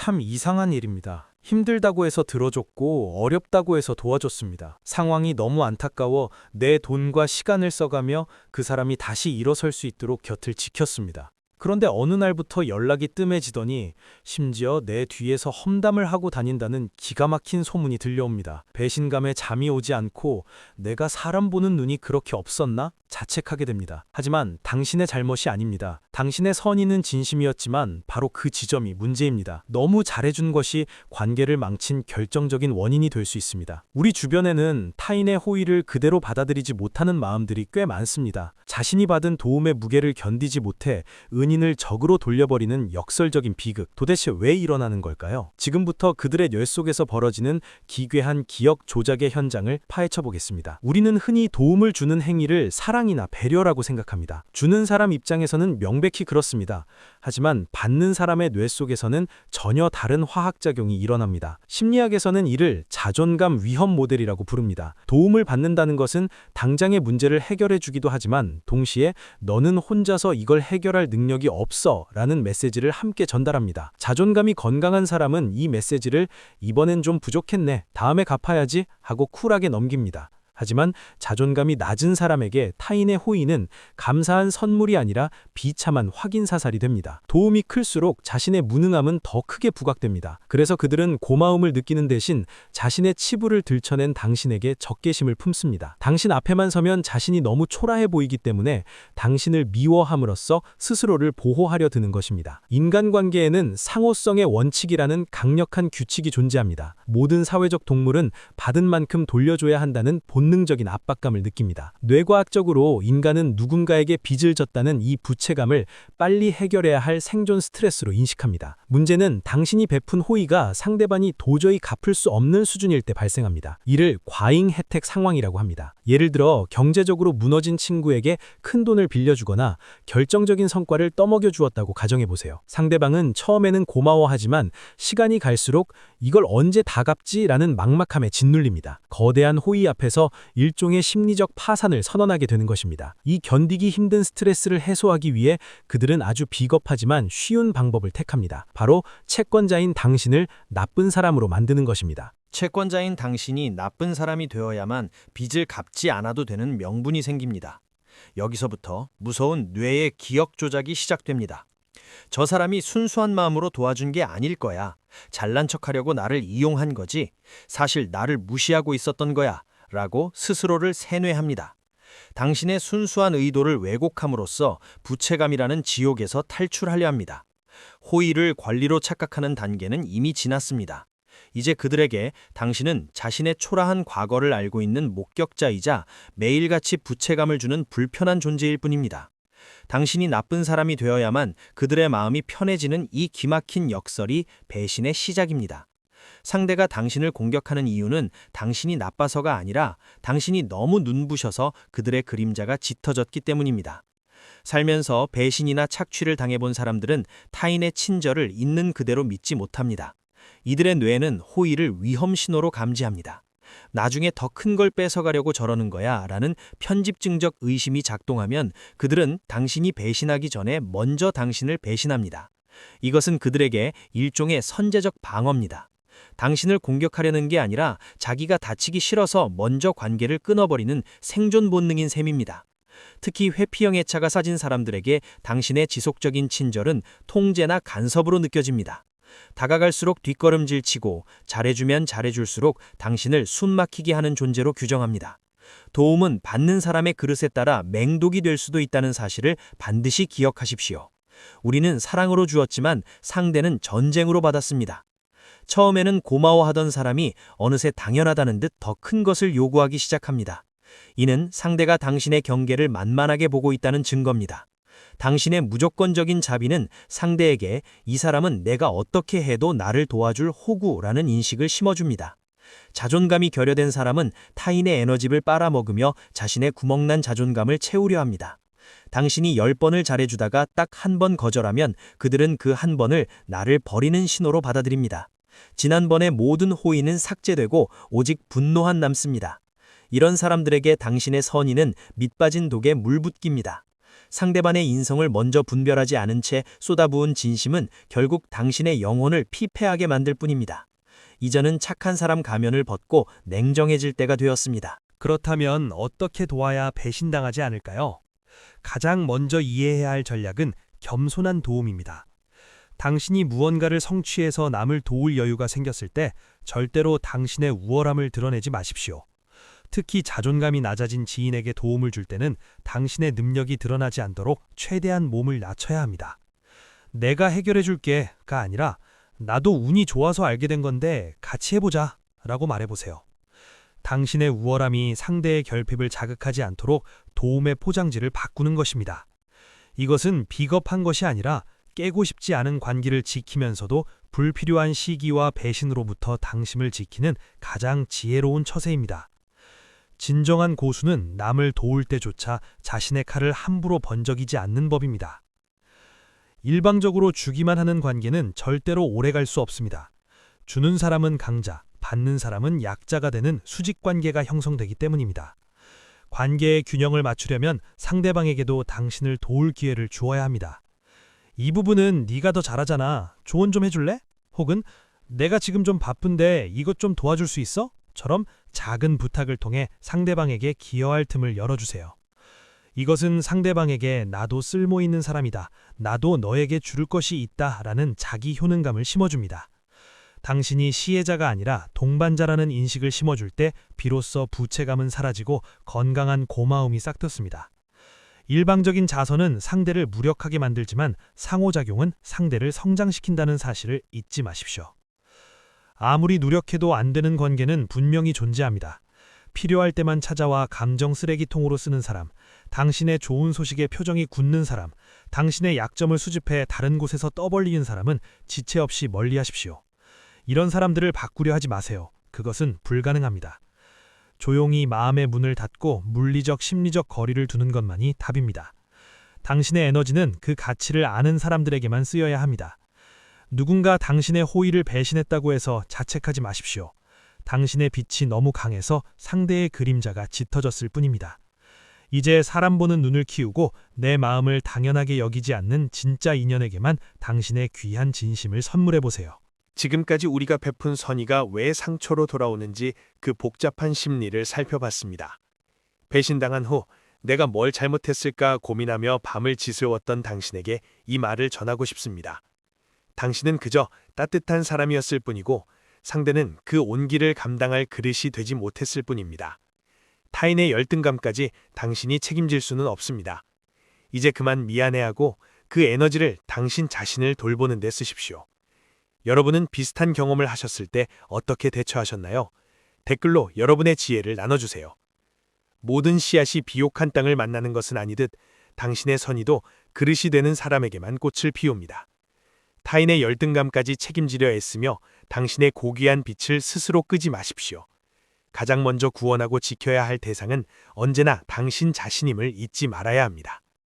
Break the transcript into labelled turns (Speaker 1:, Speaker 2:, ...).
Speaker 1: 참 이상한 일입니다. 힘들다고 해서 들어줬고 어렵다고 해서 도와줬습니다. 상황이 너무 안타까워 내 돈과 시간을 써가며 그 사람이 다시 일어설 수 있도록 곁을 지켰습니다. 그런데 어느 날부터 연락이 뜸해지더니 심지어 내 뒤에서 험담을 하고 다닌다는 기가 막힌 소문이 들려옵니다. 배신감에 잠이 오지 않고 내가 사람 보는 눈이 그렇게 없었나? 자책하게 됩니다. 하지만 당신의 잘못이 아닙니다. 당신의 선의는 진심이었지만 바로 그 지점이 문제입니다. 너무 잘해준 것이 관계를 망친 결정적인 원인이 될 수 있습니다. 우리 주변에는 타인의 호의를 그대로 받아들이지 못하는 마음들이 꽤 많습니다. 자신이 받은 도움의 무게를 견디지 못해 은인을 적으로 돌려버리는 역설적인 비극. 도대체 왜 일어나는 걸까요? 지금부터 그들의 뇌 속에서 벌어지는 기괴한 기억 조작의 현장을 파헤쳐 보겠습니다. 우리는 흔히 도움을 주는 행위를 사랑이나 배려라고 생각합니다. 주는 사람 입장에서는 명백히 그렇습니다. 하지만 받는 사람의 뇌 속에서는 전혀 다른 화학작용이 일어납니다. 심리학에서는 이를 자존감 위험 모델이라고 부릅니다. 도움을 받는다는 것은 당장의 문제를 해결해 주기도 하지만 동시에 너는 혼자서 이걸 해결할 능력이 없어 라는 메시지를 함께 전달합니다. 자존감이 건강한 사람은 이 메시지를 이번엔 좀 부족했네, 다음에 갚아야지 하고 쿨하게 넘깁니다. 하지만 자존감이 낮은 사람에게 타인의 호의는 감사한 선물이 아니라 비참한 확인사살이 됩니다. 도움이 클수록 자신의 무능함은 더 크게 부각됩니다. 그래서 그들은 고마움을 느끼는 대신 자신의 치부를 들춰낸 당신에게 적개심을 품습니다. 당신 앞에만 서면 자신이 너무 초라해 보이기 때문에 당신을 미워함으로써 스스로를 보호하려 드는 것입니다. 인간관계에는 상호성의 원칙이라는 강력한 규칙이 존재합니다. 모든 사회적 동물은 받은 만큼 돌려줘야 한다는 본능적인 압박감을 느낍니다. 뇌과학적으로 인간은 누군가에게 빚을 졌다는 이 부채감을 빨리 해결해야 할 생존 스트레스로 인식합니다. 문제는 당신이 베푼 호의가 상대방이 도저히 갚을 수 없는 수준일 때 발생합니다. 이를 과잉 혜택 상황이라고 합니다. 예를 들어 경제적으로 무너진 친구에게 큰 돈을 빌려주거나 결정적인 성과를 떠먹여 주었다고 가정해보세요. 상대방은 처음에는 고마워하지만 시간이 갈수록 이걸 언제 다 갚지? 라는 막막함에 짓눌립니다. 거대한 호의 앞에서 일종의 심리적 파산을 선언하게 되는 것입니다. 이 견디기 힘든 스트레스를 해소하기 위해 그들은 아주 비겁하지만 쉬운 방법을 택합니다. 바로 채권자인 당신을 나쁜 사람으로 만드는 것입니다.
Speaker 2: 채권자인 당신이 나쁜 사람이 되어야만 빚을 갚지 않아도 되는 명분이 생깁니다. 여기서부터 무서운 뇌의 기억 조작이 시작됩니다. 저 사람이 순수한 마음으로 도와준 게 아닐 거야. 잘난 척하려고 나를 이용한 거지. 사실 나를 무시하고 있었던 거야. 라고 스스로를 세뇌합니다. 당신의 순수한 의도를 왜곡함으로써 부채감이라는 지옥에서 탈출하려 합니다. 호의를 권리로 착각하는 단계는 이미 지났습니다. 이제 그들에게 당신은 자신의 초라한 과거를 알고 있는 목격자이자 매일같이 부채감을 주는 불편한 존재일 뿐입니다. 당신이 나쁜 사람이 되어야만 그들의 마음이 편해지는 이 기막힌 역설이 배신의 시작입니다. 상대가 당신을 공격하는 이유는 당신이 나빠서가 아니라 당신이 너무 눈부셔서 그들의 그림자가 짙어졌기 때문입니다. 살면서 배신이나 착취를 당해본 사람들은 타인의 친절을 있는 그대로 믿지 못합니다. 이들의 뇌는 호의를 위험 신호로 감지합니다. 나중에 더 큰 걸 뺏어가려고 저러는 거야 라는 편집증적 의심이 작동하면 그들은 당신이 배신하기 전에 먼저 당신을 배신합니다. 이것은 그들에게 일종의 선제적 방어입니다. 당신을 공격하려는 게 아니라 자기가 다치기 싫어서 먼저 관계를 끊어버리는 생존 본능인 셈입니다. 특히 회피형 애착가 사진 사람들에게 당신의 지속적인 친절은 통제나 간섭으로 느껴집니다. 다가갈수록 뒷걸음질 치고 잘해주면 잘해줄수록 당신을 숨막히게 하는 존재로 규정합니다. 도움은 받는 사람의 그릇에 따라 맹독이 될 수도 있다는 사실을 반드시 기억하십시오. 우리는 사랑으로 주었지만 상대는 전쟁으로 받았습니다. 처음에는 고마워하던 사람이 어느새 당연하다는 듯 더 큰 것을 요구하기 시작합니다. 이는 상대가 당신의 경계를 만만하게 보고 있다는 증거입니다. 당신의 무조건적인 자비는 상대에게 이 사람은 내가 어떻게 해도 나를 도와줄 호구라는 인식을 심어줍니다. 자존감이 결여된 사람은 타인의 에너지를 빨아먹으며 자신의 구멍난 자존감을 채우려 합니다. 당신이 10번을 잘해주다가 딱 한 번 거절하면 그들은 그 한 번을 나를 버리는 신호로 받아들입니다. 지난번의 모든 호의는 삭제되고 오직 분노만 남습니다. 이런 사람들에게 당신의 선의는 밑 빠진 독에 물 붓기입니다. 상대방의 인성을 먼저 분별하지 않은 채 쏟아부은 진심은 결국 당신의 영혼을 피폐하게 만들 뿐입니다. 이제는 착한 사람 가면을 벗고 냉정해질 때가 되었습니다.
Speaker 3: 그렇다면 어떻게 도와야 배신당하지 않을까요? 가장 먼저 이해해야 할 전략은 겸손한 도움입니다. 당신이 무언가를 성취해서 남을 도울 여유가 생겼을 때 절대로 당신의 우월함을 드러내지 마십시오. 특히 자존감이 낮아진 지인에게 도움을 줄 때는 당신의 능력이 드러나지 않도록 최대한 몸을 낮춰야 합니다. 내가 해결해 줄게가 아니라 나도 운이 좋아서 알게 된 건데 같이 해보자 라고 말해보세요. 당신의 우월함이 상대의 결핍을 자극하지 않도록 도움의 포장지를 바꾸는 것입니다. 이것은 비겁한 것이 아니라 깨고 싶지 않은 관계를 지키면서도 불필요한 시기와 배신으로부터 당신을 지키는 가장 지혜로운 처세입니다. 진정한 고수는 남을 도울 때조차 자신의 칼을 함부로 번쩍이지 않는 법입니다. 일방적으로 주기만 하는 관계는 절대로 오래갈 수 없습니다. 주는 사람은 강자, 받는 사람은 약자가 되는 수직관계가 형성되기 때문입니다. 관계의 균형을 맞추려면 상대방에게도 당신을 도울 기회를 주어야 합니다. 이 부분은 네가 더 잘하잖아. 조언 좀 해줄래? 혹은 내가 지금 좀 바쁜데 이것 좀 도와줄 수 있어? 처럼 작은 부탁을 통해 상대방에게 기여할 틈을 열어주세요. 이것은 상대방에게 나도 쓸모 있는 사람이다. 나도 너에게 줄 것이 있다. 라는 자기 효능감을 심어줍니다. 당신이 시혜자가 아니라 동반자라는 인식을 심어줄 때 비로소 부채감은 사라지고 건강한 고마움이 싹텄습니다. 일방적인 자선은 상대를 무력하게 만들지만 상호작용은 상대를 성장시킨다는 사실을 잊지 마십시오. 아무리 노력해도 안 되는 관계는 분명히 존재합니다. 필요할 때만 찾아와 감정 쓰레기통으로 쓰는 사람, 당신의 좋은 소식에 표정이 굳는 사람, 당신의 약점을 수집해 다른 곳에서 떠벌리는 사람은 지체 없이 멀리하십시오. 이런 사람들을 바꾸려 하지 마세요. 그것은 불가능합니다. 조용히 마음의 문을 닫고 물리적, 심리적 거리를 두는 것만이 답입니다. 당신의 에너지는 그 가치를 아는 사람들에게만 쓰여야 합니다. 누군가 당신의 호의를 배신했다고 해서 자책하지 마십시오. 당신의 빛이 너무 강해서 상대의 그림자가 짙어졌을 뿐입니다. 이제 사람 보는 눈을 키우고 내 마음을 당연하게 여기지 않는 진짜 인연에게만 당신의 귀한 진심을 선물해보세요.
Speaker 4: 지금까지 우리가 베푼 선의가 왜 상처로 돌아오는지 그 복잡한 심리를 살펴봤습니다. 배신당한 후 내가 뭘 잘못했을까 고민하며 밤을 지새웠던 당신에게 이 말을 전하고 싶습니다. 당신은 그저 따뜻한 사람이었을 뿐이고 상대는 그 온기를 감당할 그릇이 되지 못했을 뿐입니다. 타인의 열등감까지 당신이 책임질 수는 없습니다. 이제 그만 미안해하고 그 에너지를 당신 자신을 돌보는 데 쓰십시오. 여러분은 비슷한 경험을 하셨을 때 어떻게 대처하셨나요? 댓글로 여러분의 지혜를 나눠주세요. 모든 씨앗이 비옥한 땅을 만나는 것은 아니듯 당신의 선의도 그릇이 되는 사람에게만 꽃을 피웁니다. 타인의 열등감까지 책임지려 애쓰며 당신의 고귀한 빛을 스스로 끄지 마십시오. 가장 먼저 구원하고 지켜야 할 대상은 언제나 당신 자신임을 잊지 말아야 합니다.